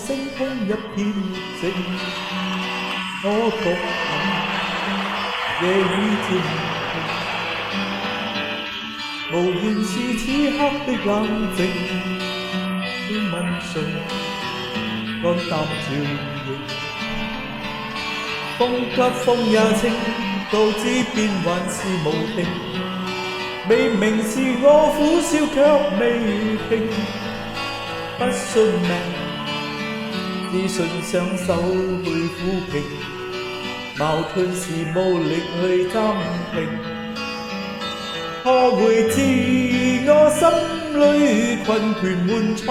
星空一片靜，我獨行夜已漸平，無言是此刻的冷靜。要問誰肝膽照應？風急風也清，道知變幻是無定。未明是我苦笑卻未平，不信命，只信雙手去撫平。矛盾時無力去暫停，何回自我心裏困倦悶蒼，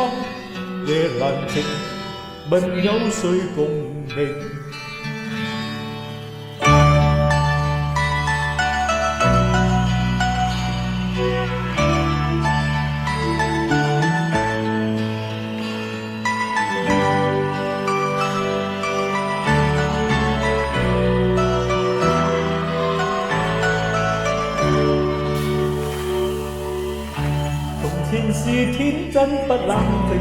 夜闌靜，問有誰共鳴？前是天真不冷靜，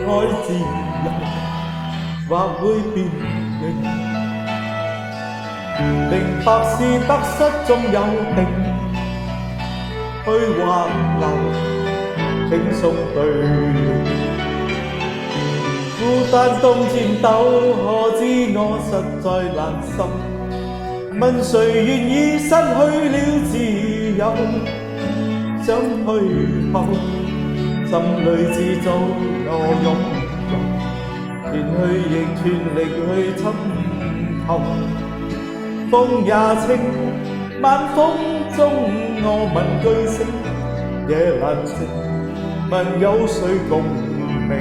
愛自由或會變形，明白是得失中有定，去或留，輕鬆對應。孤單中戰鬥，可知我實在難受？問誰願意失去了自由？想退後，心裏自造我擁有，全去亦全力去尋求。風也清，晚風中我問句聲，夜闌靜，問有誰共鳴？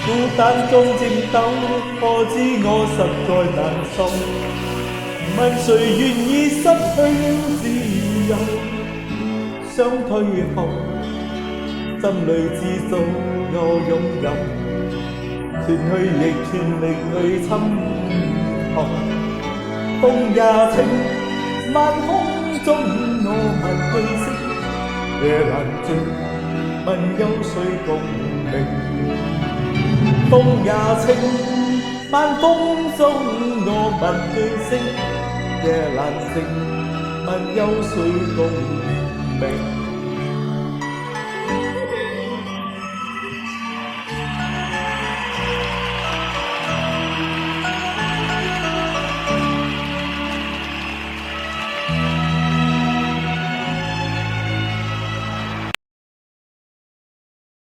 孤單中戰鬥，可知我實在難受？問誰願意失去了自由？想退後，心裏自造我擁有，全去亦全力去尋求。風也清，晚空中我問句聲，夜闌靜，問有誰共鳴？風也清，晚風中我問句聲，夜闌靜，問有誰共鳴？